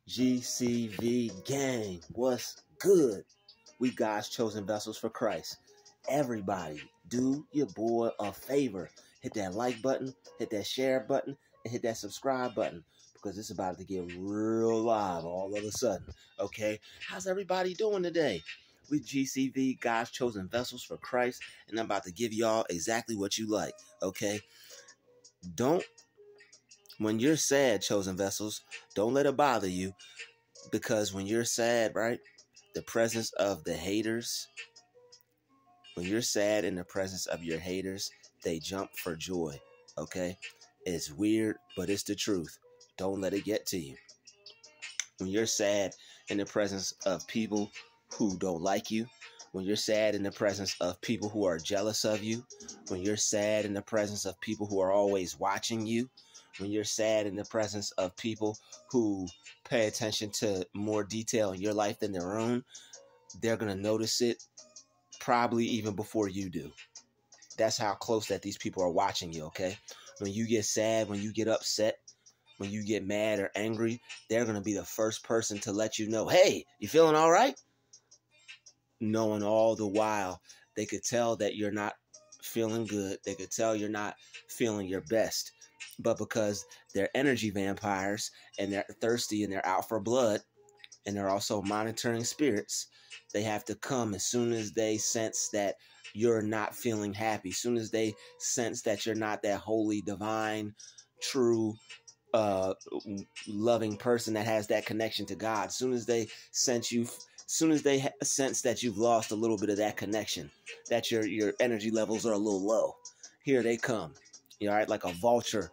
GCV gang, what's good? We God's chosen vessels for Christ. Everybody, do your boy a favor. Hit that like button, hit that share button, and hit that subscribe button because it's about to get real live all of a sudden. Okay? How's everybody doing today? We GCV, God's chosen vessels for Christ, and I'm about to give y'all exactly what you like. Okay? When you're sad, chosen vessels, don't let it bother you, because when you're sad, right, the presence of the haters, when you're sad in the presence of your haters, they jump for joy, okay? It's weird, but it's the truth. Don't let it get to you. When you're sad in the presence of people who don't like you, when you're sad in the presence of people who are jealous of you, when you're sad in the presence of people who are always watching you, when you're sad in the presence of people who pay attention to more detail in your life than their own, they're going to notice it probably even before you do. That's how close that these people are watching you, okay? When you get sad, when you get upset, when you get mad or angry, they're going to be the first person to let you know, hey, you feeling all right? Knowing all the while, they could tell that you're not feeling good. They could tell you're not feeling your best. But because they're energy vampires and they're thirsty and they're out for blood and they're also monitoring spirits, they have to come as soon as they sense that you're not feeling happy, as soon as they sense that you're not that holy, divine, true, loving person that has that connection to God. As soon as they sense sense that you've lost a little bit of that connection, that your energy levels are a little low, here they come. You know, right? Like a vulture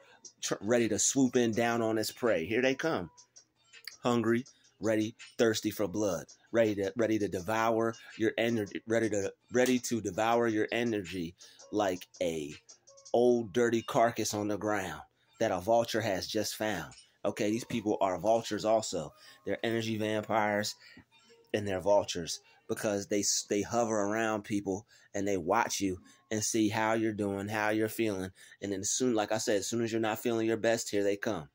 ready to swoop in down on its prey. Here they come. Hungry, ready, thirsty for blood, ready to devour your energy, ready to devour your energy like a old dirty carcass on the ground that a vulture has just found. Okay, these people are vultures also. They're energy vampires and they're vultures because they hover around people and they watch you and see how you're doing, how you're feeling. And then like I said, as soon as you're not feeling your best, here they come.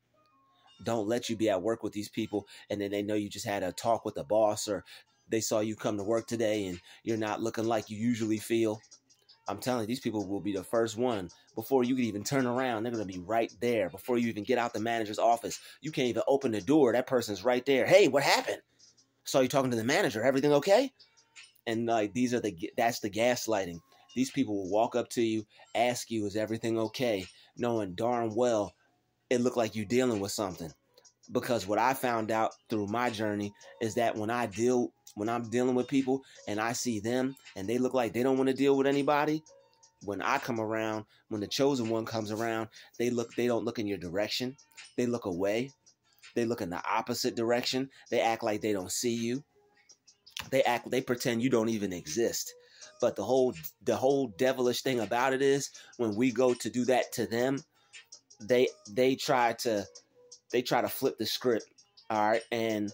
Don't let you be at work with these people and then they know you just had a talk with the boss, or they saw you come to work today and you're not looking like you usually feel. I'm telling you, these people will be the first one. Before you can even turn around, they're going to be right there. Before you even get out the manager's office, you can't even open the door. That person's right there. Hey, what happened? Saw you talking to the manager. Everything okay? And like that's the gaslighting. These people will walk up to you, ask you, is everything okay? Knowing darn well it looked like you dealing with something. Because what I found out through my journey is that when I'm dealing with people and I see them and they look like they don't want to deal with anybody, when I come around, when the chosen one comes around, they don't look in your direction. They look away. They look in the opposite direction. They act like they don't see you. They pretend you don't even exist. But the whole devilish thing about it is when we go to do that to them, they try to flip the script. All right. And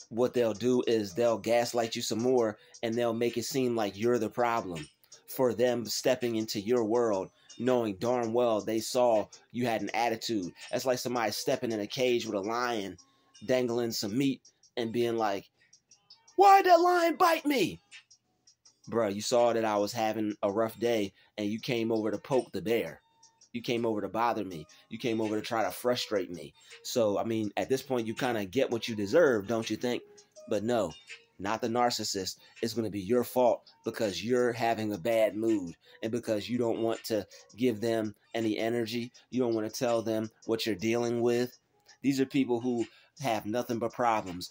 what they'll do is they'll gaslight you some more and they'll make it seem like you're the problem for them stepping into your world, knowing darn well they saw you had an attitude. That's like somebody stepping in a cage with a lion, dangling some meat and being like, why'd that lion bite me? Bruh, you saw that I was having a rough day and you came over to poke the bear. You came over to bother me. You came over to try to frustrate me. So, I mean, at this point, you kind of get what you deserve, don't you think? But no, not the narcissist. It's going to be your fault because you're having a bad mood and because you don't want to give them any energy. You don't want to tell them what you're dealing with. These are people who have nothing but problems,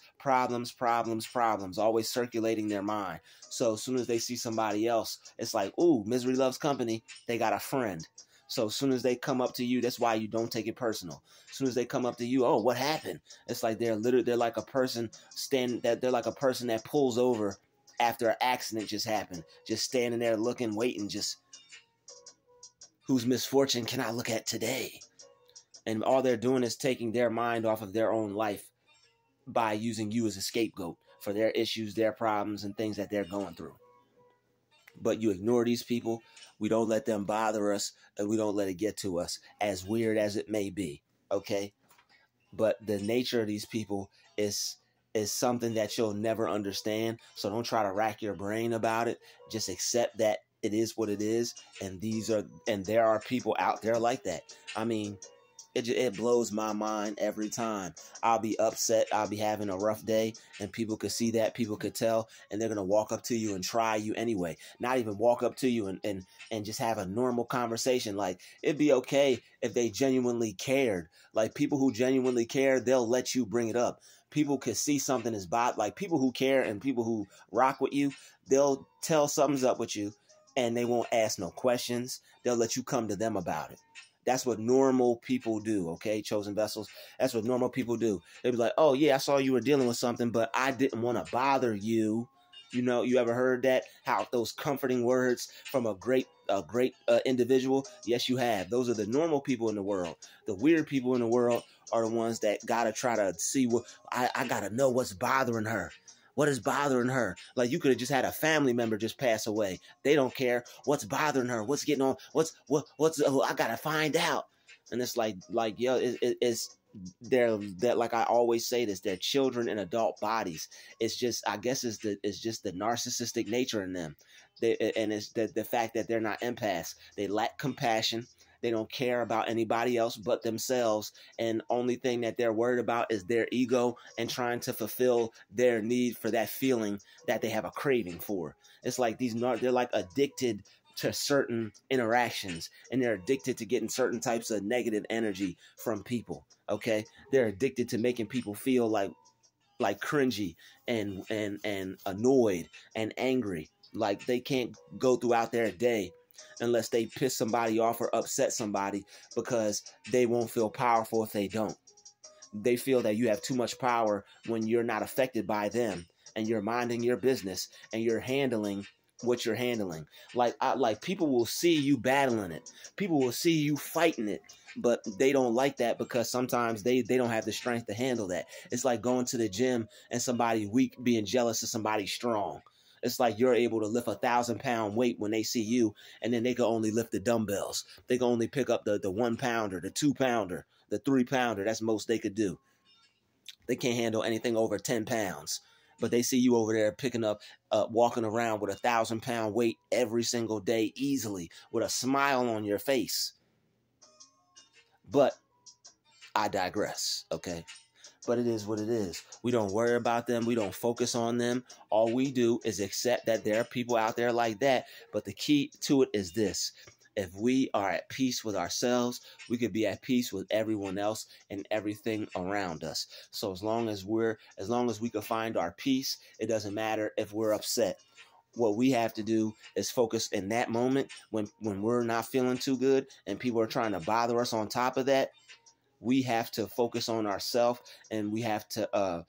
always circulating their mind. So as soon as they see somebody else, it's like, ooh, misery loves company. They got a friend. So as soon as they come up to you, that's why you don't take it personal. As soon as they come up to you, oh, what happened? It's like they're like a person they're like a person that pulls over after an accident just happened, just standing there looking, waiting, just whose misfortune can I look at today? And all they're doing is taking their mind off of their own life by using you as a scapegoat for their issues, their problems, and things that they're going through. But you ignore these people. We don't let them bother us, and we don't let it get to us, as weird as it may be, okay? but the nature of these people is something that you'll never understand. So don't try to rack your brain about it. Just accept that it is what it is, and there are people out there like that. I mean, it blows my mind every time. I'll be upset, I'll be having a rough day, and people could see that, people could tell, and they're gonna walk up to you and try you anyway. Not even walk up to you and just have a normal conversation. Like, it'd be okay if they genuinely cared. Like, people who genuinely care, they'll let you bring it up. People could see something is bad. Like, people who care and people who rock with you, they'll tell something's up with you, and they won't ask no questions. They'll let you come to them about it. That's what normal people do, okay, chosen vessels? That's what normal people do. They'll be like, oh, yeah, I saw you were dealing with something, but I didn't want to bother you. You know, you ever heard that? How those comforting words from a great individual? Yes, you have. Those are the normal people in the world. The weird people in the world are the ones that got to try to see what, I got to know what's bothering her. What is bothering her? Like, you could have just had a family member just pass away. They don't care. What's bothering her? What's getting on? I gotta find out. And it's like, yo, it's they're like, I always say this, they're children in adult bodies. It's just, I guess it's just the narcissistic nature in them. And it's the fact that they're not empaths. They lack compassion. They don't care about anybody else but themselves. And only thing that they're worried about is their ego and trying to fulfill their need for that feeling that they have a craving for. It's like they're like addicted to certain interactions, and they're addicted to getting certain types of negative energy from people. Okay. They're addicted to making people feel like cringy and annoyed and angry. Like, they can't go throughout their day unless they piss somebody off or upset somebody, because they won't feel powerful if they don't. They feel that you have too much power when you're not affected by them, and you're minding your business, and you're handling what you're handling. Like people will see you battling it. People will see you fighting it, but they don't like that, because sometimes they don't have the strength to handle that. It's like going to the gym and somebody weak being jealous of somebody strong. It's like you're able to lift 1,000-pound weight when they see you, and then they can only lift the dumbbells. They can only pick up the 1 pounder, the 2 pounder, the 3 pounder. That's most they could do. They can't handle anything over 10 pounds. But they see you over there picking up, walking around with 1,000-pound weight every single day easily, with a smile on your face. But I digress, okay? But it is what it is. We don't worry about them. We don't focus on them. All we do is accept that there are people out there like that. But the key to it is this. If we are at peace with ourselves, we could be at peace with everyone else and everything around us. So as long as we can find our peace, it doesn't matter if we're upset. What we have to do is focus in that moment when we're not feeling too good and people are trying to bother us on top of that. We have to focus on ourselves, and we have to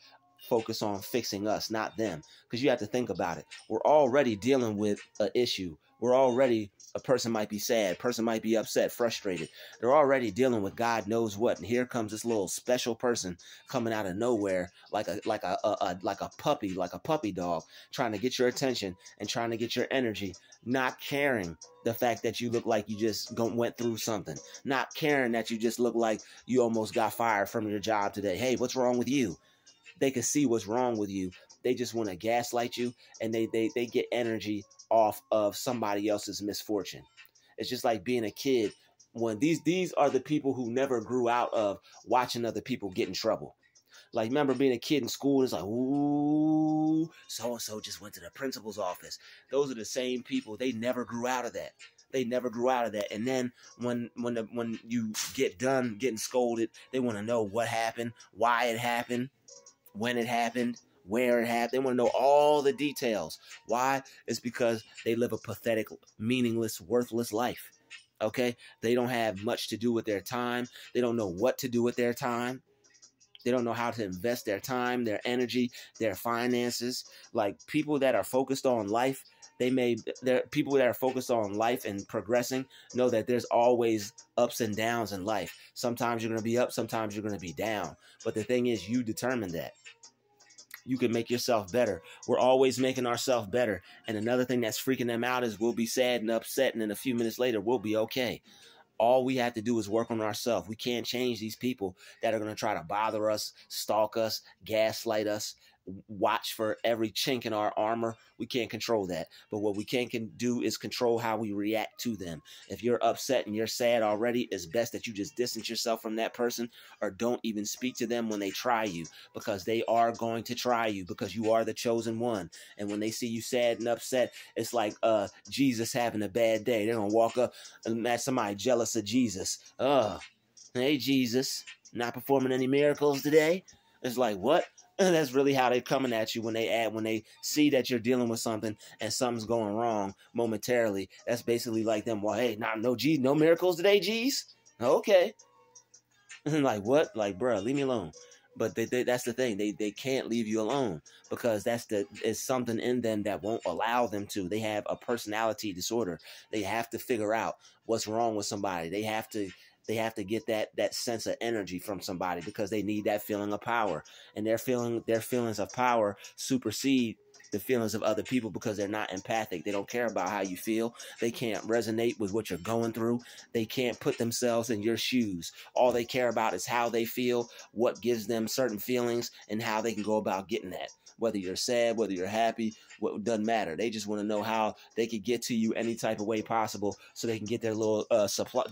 focus on fixing us, not them. Because you have to think about it. We're already dealing with an issue. A person might be sad, a person might be upset, frustrated. They're already dealing with God knows what. And here comes this little special person coming out of nowhere, like a puppy dog, trying to get your attention and trying to get your energy, not caring the fact that you look like you just went through something, not caring that you just look like you almost got fired from your job today. Hey, what's wrong with you? They can see what's wrong with you. They just want to gaslight you, and they get energy off of somebody else's misfortune. It's just like being a kid. When these are the people who never grew out of watching other people get in trouble. Like, remember being a kid in school, it's like, ooh, so-and-so just went to the principal's office. Those are the same people. They never grew out of that. And then when you get done getting scolded, they want to know what happened, why it happened, when it happened, where it happened. They want to know all the details. Why? It's because they live a pathetic, meaningless, worthless life. Okay? They don't have much to do with their time. They don't know what to do with their time. They don't know how to invest their time, their energy, their finances. Like, people that are focused on life, people that are focused on life and progressing know that there's always ups and downs in life. Sometimes you're going to be up, sometimes you're going to be down. But the thing is, you determine that. You can make yourself better. We're always making ourselves better. And another thing that's freaking them out is we'll be sad and upset, and then a few minutes later, we'll be okay. All we have to do is work on ourselves. We can't change these people that are going to try to bother us, stalk us, gaslight us, watch for every chink in our armor. We can't control that. But what we can do is control how we react to them. If you're upset and you're sad already, it's best that you just distance yourself from that person, or don't even speak to them when they try you, because they are going to try you, because you are the chosen one. And when they see you sad and upset, it's like Jesus having a bad day. They're going to walk up and that's somebody jealous of Jesus. Hey, Jesus, not performing any miracles today? It's like, what? That's really how they're coming at you when they see that you're dealing with something and something's going wrong momentarily. That's basically like them. Well, hey, no miracles today, G's. Okay. Like, what? Like, bruh, leave me alone. But that's the thing. They can't leave you alone, because it's something in them that won't allow them to. They have a personality disorder. They have to figure out what's wrong with somebody. They have to get that sense of energy from somebody, because they need that feeling of power. And their feelings of power supersede the feelings of other people, because they're not empathic. They don't care about how you feel. They can't resonate with what you're going through. They can't put themselves in your shoes. All they care about is how they feel, what gives them certain feelings, and how they can go about getting that. Whether you're sad, whether you're happy, what doesn't matter. They just want to know how they could get to you any type of way possible, so they can get their little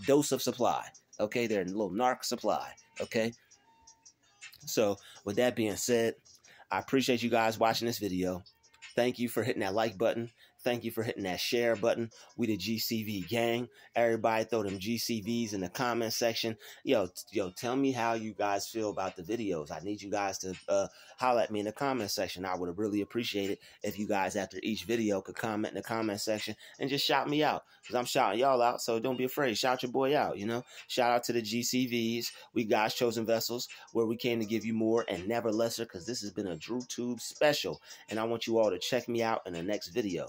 dose of supply. Okay, their little narc supply. Okay. So with that being said, I appreciate you guys watching this video. Thank you for hitting that like button. Thank you for hitting that share button. We the GCV gang. Everybody throw them GCVs in the comment section. Yo, tell me how you guys feel about the videos. I need you guys to holler at me in the comment section. I would have really appreciated if you guys, after each video, could comment in the comment section and just shout me out, because I'm shouting y'all out. So don't be afraid. Shout your boy out, Shout out to the GCVs. We God's chosen vessels, where we came to give you more and never lesser, because this has been a DruTube special. And I want you all to check me out in the next video.